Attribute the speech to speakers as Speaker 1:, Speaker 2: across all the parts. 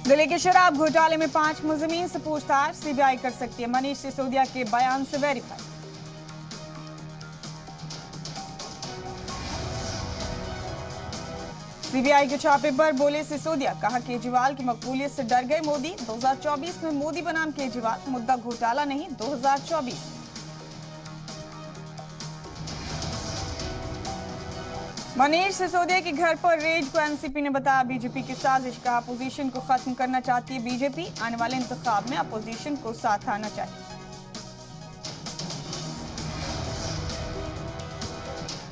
Speaker 1: दिल्ली के शराब घोटाले में 5 मुलजिमीन से पूछताछ सीबीआई कर सकती है। मनीष सिसोदिया के बयान से वेरीफाई। सीबीआई के छापे पर बोले सिसोदिया, कहा केजरीवाल की मकबूलियत से डर गए मोदी। 2024 में मोदी बनाम केजरीवाल, मुद्दा घोटाला नहीं 2024। मनीष सिसोदिया के घर पर रेड को एनसीपी ने बताया बीजेपी की साजिश। कहा अपोजिशन को खत्म करना चाहती है बीजेपी, आने वाले इंतखाब में अपोजिशन को साथ आना चाहिए।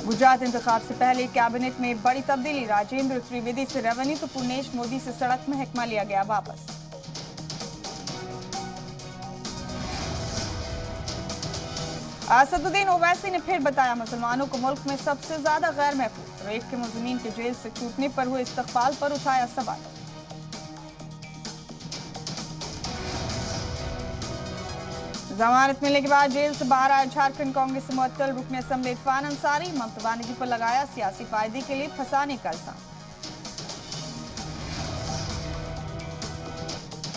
Speaker 1: गुजरात इंतखाब से पहले कैबिनेट में बड़ी तब्दीली। राजेंद्र त्रिवेदी से रेवेन्यू तो पुनेश मोदी से सड़क महकमा लिया गया वापस। असदुद्दीन ओवैसी ने फिर बताया मुसलमानों को मुल्क में सबसे ज्यादा गैर महफूज। रेप के मुजरिमीन के जेल से छूटने पर हुए इस्तकबाल पर उठाया सवाल। जमानत मिलने के बाद जेल से बाहर आया झारखंड कांग्रेस से मुअत्तल रुकन असेंबली इरफान अंसारी। ममता बनर्जी पर लगाया सियासी फायदे के लिए फंसाने का इल्जाम।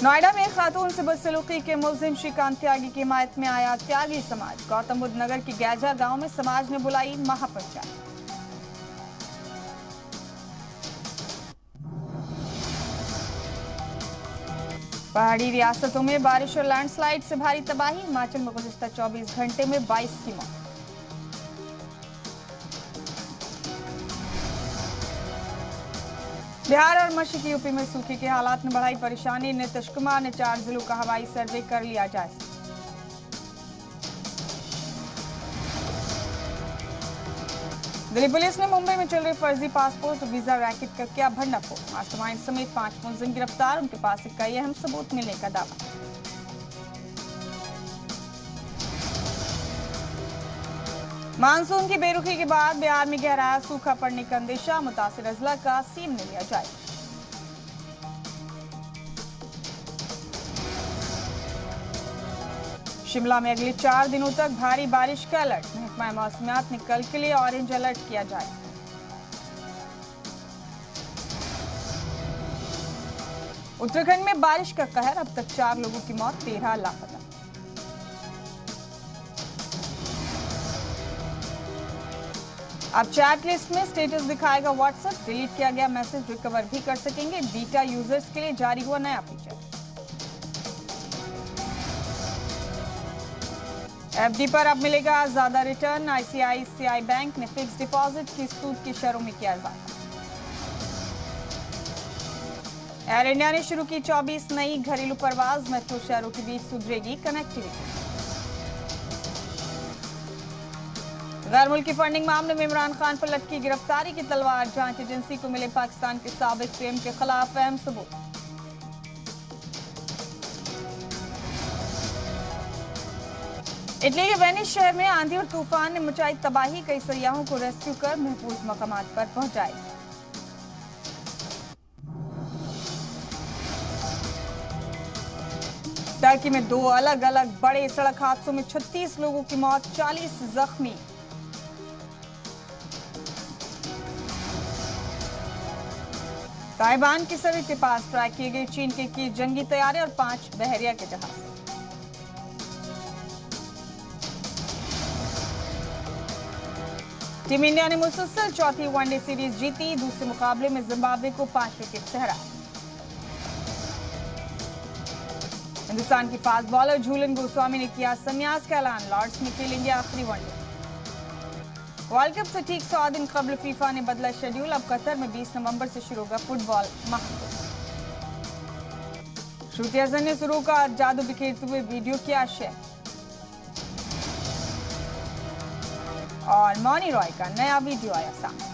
Speaker 1: नोएडा में खातून से बदसलूकी के मुलजिम श्रीकांत त्यागी की हिमायत में आया त्यागी समाज। गौतम बुद्ध नगर के गैजा गांव में समाज ने बुलाई महापंचायत। पहाड़ी रियासतों में बारिश और लैंडस्लाइड से भारी तबाही। हिमाचल में गुज़िश्ता 24 घंटे में 22 की मौत। बिहार और मशरक़ी यूपी में सूखे के हालात ने बढ़ाई परेशानी। नीतीश कुमार ने 4 जिलों का हवाई सर्वे कर लिया जायजा। दिल्ली पुलिस ने मुंबई में चल रहे फर्जी पासपोर्ट और वीजा रैकेट का किया भंडाफोड़। मास्टरमाइंड समेत 5 मुलजिम गिरफ्तार। उनके पास कई अहम सबूत मिलने का दावा। मानसून की बेरुखी के बाद बिहार में गहराया सूखा पड़ने का अंदेशा। मुतासिर अजला का सीएम ने लिया जायजा। शिमला में अगले 4 दिनों तक भारी बारिश का अलर्ट। महकमा मौसमियात ने कल के लिए ऑरेंज अलर्ट किया जाए। उत्तराखंड में बारिश का कहर। अब तक 4 लोगों की मौत, 13 लापता। अब चैट लिस्ट में स्टेटस दिखाएगा व्हाट्सएप। डिलीट किया गया मैसेज रिकवर भी कर सकेंगे। बीटा यूजर्स के लिए जारी हुआ नया फीचर। एफडी पर अब मिलेगा ज्यादा रिटर्न। आईसीआईसीआई बैंक ने फिक्स डिपॉजिट की सूद की शरों में किया इजाफा। एयर इंडिया ने शुरू की 24 नई घरेलू परवाज। मेट्रो शहरों के बीच सुधरेगी कनेक्टिविटी। गैर मुल्की फंडिंग मामले में इमरान खान पर लटकी गिरफ्तारी की तलवार। जांच एजेंसी को मिले पाकिस्तान के साबिक पीएम के खिलाफ अहम सबूत। इटली के वेनिस शहर में आंधी और तूफान ने मचाई तबाही। कई सयाहों को रेस्क्यू कर महफूज मकामात पर पहुंचाए। टर्की में 2 अलग अलग बड़े सड़क हादसों में 36 लोगों की मौत, 40 जख्मी। ताइवान की सरहद के पास ट्रैक किए गए चीन के जंगी तैयारे और 5 बहरिया के जहाज। टीम इंडिया ने मुसलसल चौथी वनडे सीरीज जीती। दूसरे मुकाबले में जिम्बाब्वे को 5 विकेट से हराया। हिंदुस्तान की फास्ट बॉलर झूलन गोस्वामी ने किया संन्यास का ऐलान। लॉर्ड्स में खेलेंगे आखिरी वनडे। वर्ल्ड कप से ठीक 100 दिन कबल फीफा ने बदला शेड्यूल। अब कतर में 20 नवंबर से शुरू होगा फुटबॉल महाकुंभ। श्रुति हसन ने शुरू का जादू बिखेरते हुए वीडियो किया शेयर। और मौनी रॉय का नया वीडियो आया सामने।